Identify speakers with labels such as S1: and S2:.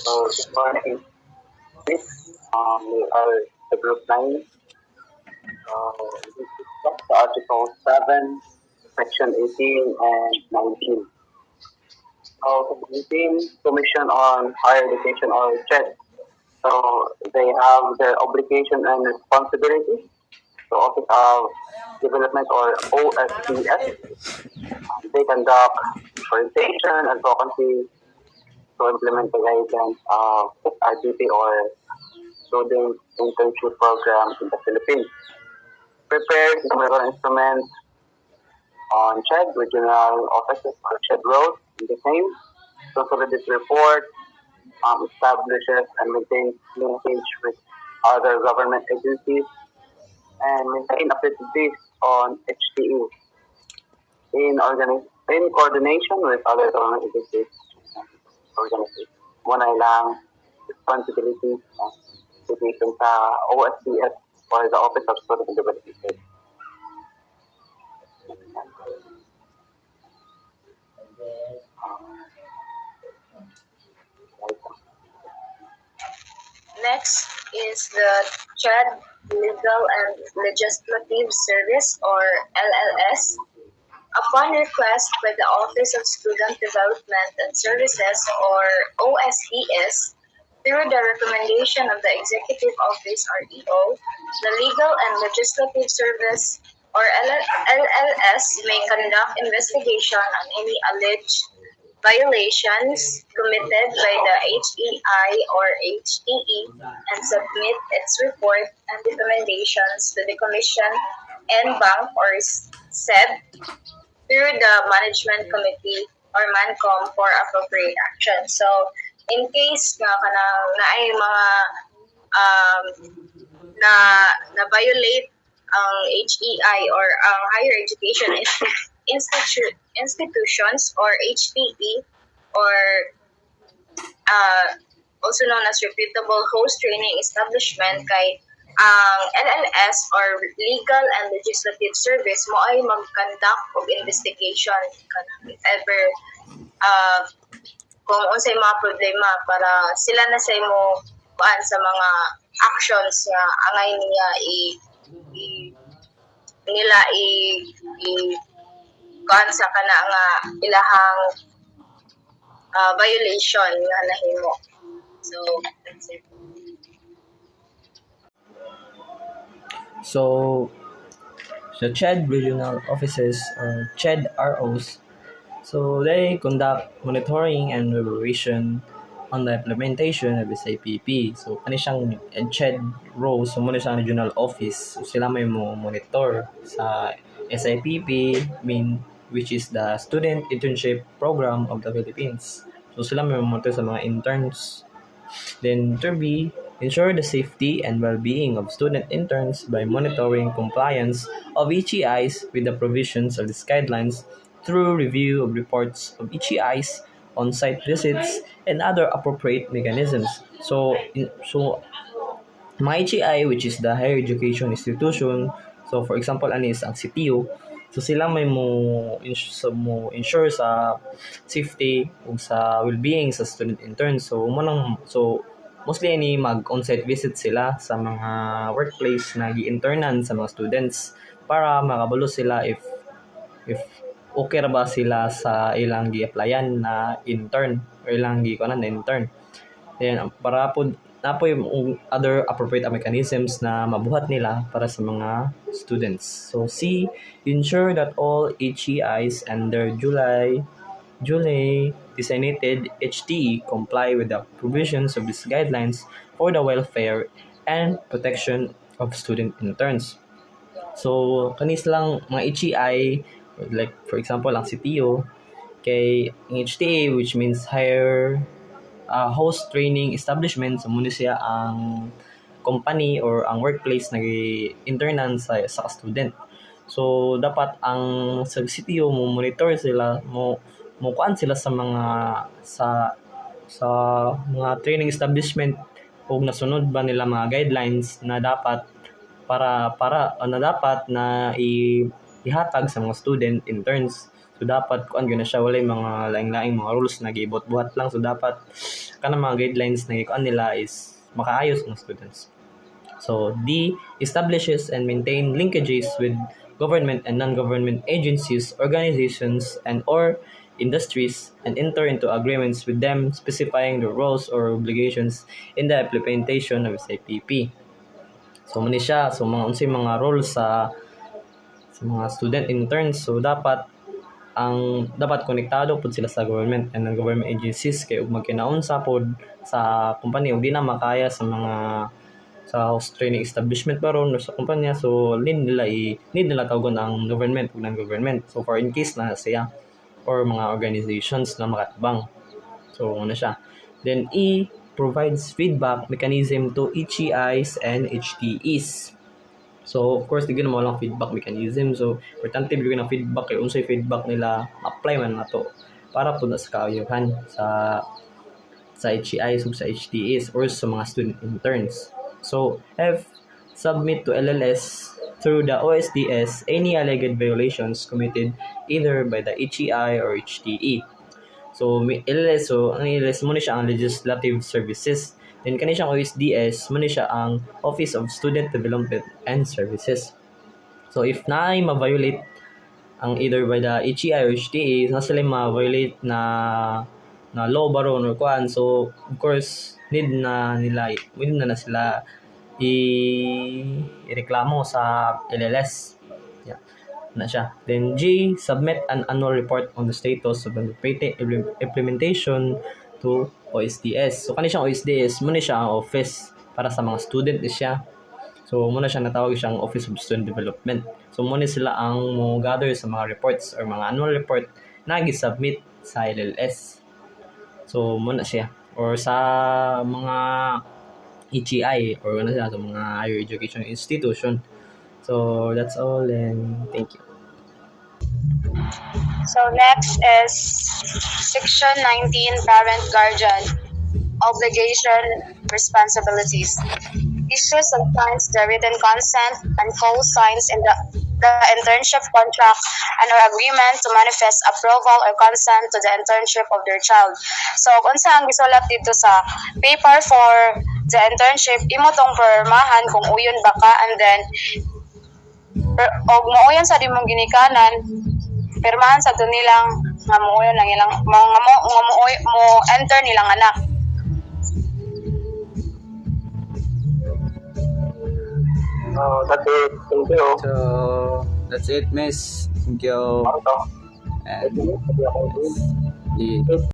S1: So this morning, we are the group 9. This is the Article 7, Section 18 and 19. So, 18, Commission on Higher Education or CHED. So they have their obligation and responsibility. So Office of Development or OSDS. They conduct orientation, advocacy to implement the guidance of IDP or Student Internship Program in the Philippines. Prepares numerical instruments on CHED, regional offices or CHED roles in the same. Consolidates report, establishes and maintains linkage with other government agencies, and maintain activities on HTE in coordination with other government agencies and organizations. Muna ilang responsibilities and situation sa OSCS or the Office of Student Development.
S2: Next is the CHED Legal and Legislative Service or LLS. Upon request by the Office of Student Development and Services or OSDS, through the recommendation of the Executive Office or EO, the Legal and Legislative Service or LLS may conduct investigation on any alleged violations committed by the HEI or HEE and submit its report and recommendations to the Commission and Bank or SEB through the Management Committee or MANCOM for appropriate action. So, in case nga kanang naay mga na-violate ang HEI or ang higher education institutions or HTE or also known as reputable host training establishment kay ang LLS or Legal and Legislative Service mo ay mag-conduct of investigation if ever kung unsay mga problema para sila na sa mo kuan sa mga actions nga angay niya kuan sa kana nga ilahang violation nga nahimo. So that's it.
S3: So, the CHED regional offices or CHED ROs, so they conduct monitoring and evaluation on the implementation of SIPP. So, ano siyang CHED roles, so muna siyang regional office. So, sila may monitor sa SIPP, which is the Student Internship Program of the Philippines. So, sila may monitor sa mga interns. Then, 3B, ensure the safety and well-being of student interns by monitoring compliance of HEIs with the provisions of these guidelines through review of reports of HEIs, on-site visits, and other appropriate mechanisms. So mga HEI, which is the higher education institution, so for example, ano is ang CTU, so sila may mo ensure sa safety ug sa well-being sa student interns. So mostly ani mag on-site visit sila sa mga workplace na gi-internan sa mga students para makabalo sila if okay ra ba sila sa ilang gi-applyan na intern or ilang gi-kuanan na intern. Then para po napoy other appropriate mechanisms na mabuhat nila para sa mga students. So C, ensure that all HEIs and their July designated HTE comply with the provisions of these guidelines for the welfare and protection of student interns. So, kanis lang mga HEI, like for example, ang CTO, kay HTA, which means higher host training establishment, so muna siya ang company or ang workplace na internan sa student. So, dapat ang sa CTO mo monitor sila, mo kuan sila sa mga sa mga training establishment ug nasunod ba nila mga guidelines na dapat para na dapat na ihatag sa mga student interns. So dapat kuan gyud na siya walay mga laing-laing mga rules na giibot-buhat lang. So dapat kanang mga guidelines na gikuan nila is makaayos ng students. So D establishes and maintain linkages with government and non-government agencies, organizations, and or industries and enter into agreements with them specifying the roles or obligations in the implementation of SIPP. So mani siya, so mga unsay mga roles sa mga student interns. So dapat konektado pud sila sa government and non-government agencies kay ug magkinaunsa pod sa kumpanya ug di na makaya sa mga sa host training establishment baron or sa kumpanya. So need nila tawgon ang government ug non-government. So for in case na siya or mga organizations na makatabang. So ano siya. Then E provides feedback mechanism to HEIs and HTEs. So, of course, digyan mo lang feedback mechanism. So, importante bigyan ng feedback kay unsay feedback nila apply man nato para po na sa kaayuhan sa HEIs ug sa HTEs or sa mga student interns. So, F submit to LLS through the OSDS any alleged violations committed either by the HEI or HTE. So, may LLS, so ang LLS mo ni siya ang Legislative Services. Then kani siyang OSDS, mo ni siya ang Office of Student Development and Services. So if naay ma-violate ang either by the HEI or HTA, na sila ma-violate na law baron or kuan. So of course need na sila i-reklamo sa LLS. Yeah. Na siya. Then G, submit an annual report on the status of the implementation to OSDS. So kani siyang OSDS, muna siya ang office para sa mga student siya. So muna siya natawag siyang Office of Student Development. So muna sila ang mo gather sa mga reports or mga annual report na gi-submit sa LLS. So muna siya or sa mga HEI or ano siya sa mga higher education institution. So that's all and thank you.
S2: So next is Section 19, Parent Guardian Obligation Responsibilities. Issues and signs the written consent and co-signs in the internship contract and or agreement to manifest approval or consent to the internship of their child. So kung saan gisulat dito sa paper for the internship, imo tong permahan kung uyon ba ka, and then og mauyon sa dimong ginikanan, pirmahan sa to nilang nga muuyon lang ilang mo enter nilang anak.
S1: That's it. Thank you.
S3: So that's it, miss. Thank you.
S1: Ano to?
S3: And
S1: Ito,
S3: the